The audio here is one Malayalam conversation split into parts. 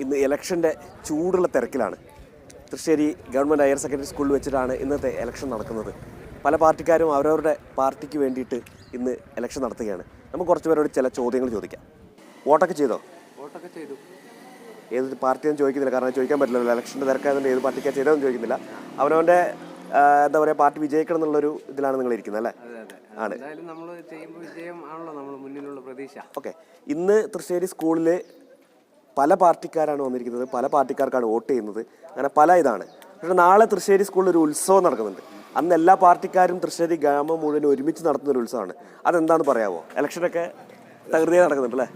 ഇന്ന് ഇലക്ഷൻ്റെ ചൂടുള്ള തിരക്കിലാണ്. തൃശ്ശേരി ഗവൺമെൻറ് ഹയർ സെക്കൻഡറി സ്കൂളിൽ വെച്ചിട്ടാണ് ഇന്നത്തെ ഇലക്ഷൻ നടക്കുന്നത്. പല പാർട്ടിക്കാരും അവരവരുടെ പാർട്ടിക്ക് വേണ്ടിയിട്ട് ഇന്ന് ഇലക്ഷൻ നടത്തുകയാണ്. നമുക്ക് കുറച്ച് പേരോട് ചില ചോദ്യങ്ങൾ ചോദിക്കാം. വോട്ടൊക്കെ ചെയ്തോ? വോട്ടൊക്കെ ചെയ്തു. ഏത് പാർട്ടിയെന്ന് ചോദിക്കുന്നില്ല, കാരണം ചോദിക്കാൻ പറ്റില്ലല്ലോ. ഇലക്ഷൻ്റെ തിരക്കായതുകൊണ്ട് ഏത് പാർട്ടിക്കാണ് ചെയ്തതെന്ന് ചോദിക്കുന്നില്ല. അവനവൻ്റെ എന്താ പറയുക, പാർട്ടി വിജയിക്കണം എന്നുള്ളൊരു ഇതിലാണ് നിങ്ങൾ ഇരിക്കുന്നത് അല്ലേ? ആണ്. നമ്മൾ ചെയ്യുമ്പോൾ വിജയം ആണല്ലോ നമ്മൾ മുന്നിലുള്ള പ്രതീക്ഷ. ഓക്കെ, ഇന്ന് തൃശ്ശേരി സ്കൂളിൽ പല പാർട്ടിക്കാരാണ് വന്നിരിക്കുന്നത്, പല പാർട്ടിക്കാർക്കാണ് വോട്ട് ചെയ്യുന്നത്. അങ്ങനെ പല ഇതാണ്. പക്ഷേ നാളെ തൃശ്ശേരി സ്കൂളിൽ ഒരു ഉത്സവം നടക്കുന്നുണ്ട്. അന്ന് എല്ലാ പാർട്ടിക്കാരും തൃശ്ശേരി ഗ്രാമം മുഴുവൻ ഒരുമിച്ച് നടത്തുന്ന ഒരു ഉത്സവമാണ്. അതെന്താണെന്ന് പറയാമോ? ഇലക്ഷനൊക്കെ തകൃതിയായി നടക്കുന്നുണ്ട് അല്ലേ?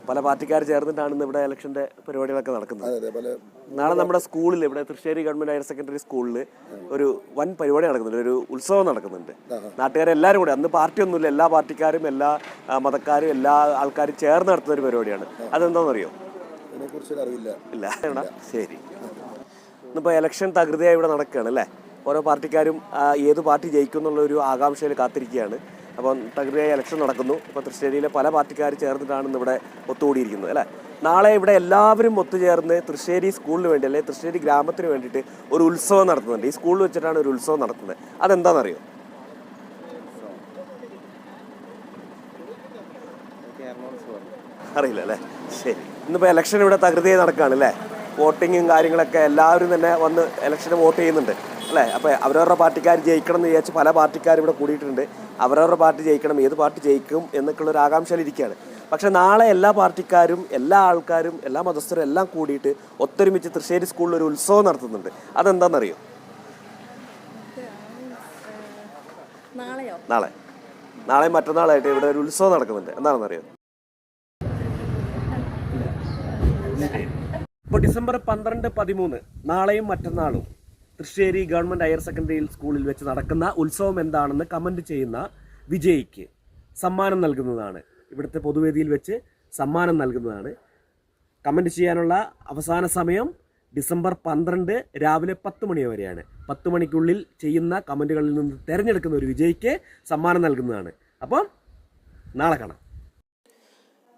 പല പാർട്ടിക്കാർ ചേർന്നിട്ടാണ് ഇന്ന് ഇവിടെ ഇലക്ഷൻ്റെ പരിപാടികളൊക്കെ നടക്കുന്നത്. നാളെ നമ്മുടെ സ്കൂളിൽ, ഇവിടെ തൃശ്ശേരി ഗവൺമെൻറ് ഹയർ സെക്കൻഡറി സ്കൂളിൽ ഒരു വൻ പരിപാടി നടക്കുന്നുണ്ട്, ഒരു ഉത്സവം നടക്കുന്നുണ്ട്. നാട്ടുകാരെല്ലാവരും കൂടെ, അന്ന് പാർട്ടിയൊന്നുമില്ല, എല്ലാ പാർട്ടിക്കാരും എല്ലാ മതക്കാരും എല്ലാ ആൾക്കാരും ചേർന്ന് നടത്തുന്ന ഒരു പരിപാടിയാണ്. അതെന്താണെന്നറിയോ? ഇല്ല. ശരി. ഇന്നിപ്പോൾ ഇലക്ഷൻ തകൃതിയായി ഇവിടെ നടക്കുകയാണ് അല്ലേ? ഓരോ പാർട്ടിക്കാരും ഏത് പാർട്ടി ജയിക്കും എന്നുള്ളൊരു ആകാംക്ഷയിൽ കാത്തിരിക്കുകയാണ്. അപ്പം തകൃതിയായി ഇലക്ഷൻ നടക്കുന്നു. ഇപ്പോൾ തൃശ്ശേരിയിലെ പല പാർട്ടിക്കാർ ചേർന്നിട്ടാണ് ഇവിടെ ഒത്തുകൂടിയിരിക്കുന്നത് അല്ലേ? നാളെ ഇവിടെ എല്ലാവരും ഒത്തുചേർന്ന് തൃശ്ശേരി സ്കൂളിന് വേണ്ടി, അല്ലെങ്കിൽ തൃശ്ശേരി ഗ്രാമത്തിന് വേണ്ടിയിട്ട് ഒരു ഉത്സവം നടത്തുന്നുണ്ട്. ഈ സ്കൂളിൽ വെച്ചിട്ടാണ് ഒരു ഉത്സവം നടത്തുന്നത്. അതെന്താണെന്നറിയോ? അറിയില്ല അല്ലേ? ശരി. ഇന്നിപ്പോൾ ഇലക്ഷൻ ഇവിടെ തകൃതിയായി നടക്കുകയാണ് അല്ലേ? വോട്ടിങ്ങും കാര്യങ്ങളൊക്കെ എല്ലാവരും തന്നെ വന്ന് ഇലക്ഷന് വോട്ട് ചെയ്യുന്നുണ്ട് അല്ലേ? അപ്പോൾ അവരവരുടെ പാർട്ടിക്കാർ ജയിക്കണം എന്ന് വിചാരിച്ച് പല പാർട്ടിക്കാരും ഇവിടെ കൂടിയിട്ടുണ്ട്. അവരവരുടെ പാർട്ടി ജയിക്കണം, ഏത് പാർട്ടി ജയിക്കും എന്നൊക്കെയുള്ളൊരു ആകാംക്ഷയിലിരിക്കുകയാണ്. പക്ഷേ നാളെ എല്ലാ പാർട്ടിക്കാരും എല്ലാ ആൾക്കാരും എല്ലാ മതസ്ഥരും എല്ലാം കൂടിയിട്ട് ഒത്തൊരുമിച്ച് തൃശ്ശേരി സ്കൂളിൽ ഒരു ഉത്സവം നടത്തുന്നുണ്ട്. അതെന്താണെന്നറിയോ? നാളെ മറ്റന്നാളായിട്ട് ഇവിടെ ഒരു ഉത്സവം നടക്കുന്നുണ്ട്. എന്താണെന്നറിയോ? ഇപ്പോൾ ഡിസംബർ 12, 13 നാളെയും മറ്റന്നാളും തൃശ്ശേരി ഗവൺമെൻറ് ഹയർ സെക്കൻഡറി സ്കൂളിൽ വെച്ച് നടക്കുന്ന ഉത്സവം എന്താണെന്ന് കമൻറ്റ് ചെയ്യുന്ന വിജയിക്ക് സമ്മാനം നൽകുന്നതാണ്. ഇവിടുത്തെ പൊതുവേദിയിൽ വെച്ച് സമ്മാനം നൽകുന്നതാണ്. കമൻറ്റ് ചെയ്യാനുള്ള അവസാന സമയം ഡിസംബർ 12 രാവിലെ 10 മണി വരെയാണ്. 10 മണിക്കുള്ളിൽ ചെയ്യുന്ന കമൻറ്റുകളിൽ നിന്ന് തിരഞ്ഞെടുക്കുന്ന ഒരു വിജയിക്ക് സമ്മാനം നൽകുന്നതാണ്. അപ്പം നാളെ കാണാം.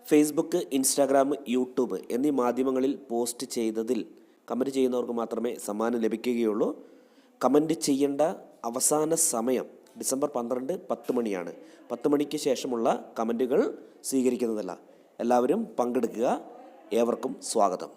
ഫേസ്ബുക്ക്, ഇൻസ്റ്റാഗ്രാം, യൂട്യൂബ് എന്നീ മാധ്യമങ്ങളിൽ പോസ്റ്റ് ചെയ്തതിൽ കമൻറ്റ് ചെയ്യുന്നവർക്ക് മാത്രമേ സമ്മാനം ലഭിക്കുകയുള്ളൂ. കമൻറ്റ് ചെയ്യേണ്ട അവസാന സമയം ഡിസംബർ 12, 10 മണിയാണ്. 10 മണിക്ക് ശേഷമുള്ള കമൻറ്റുകൾ സ്വീകരിക്കുന്നതല്ല. എല്ലാവരും പങ്കെടുക്കുക. ഏവർക്കും സ്വാഗതം.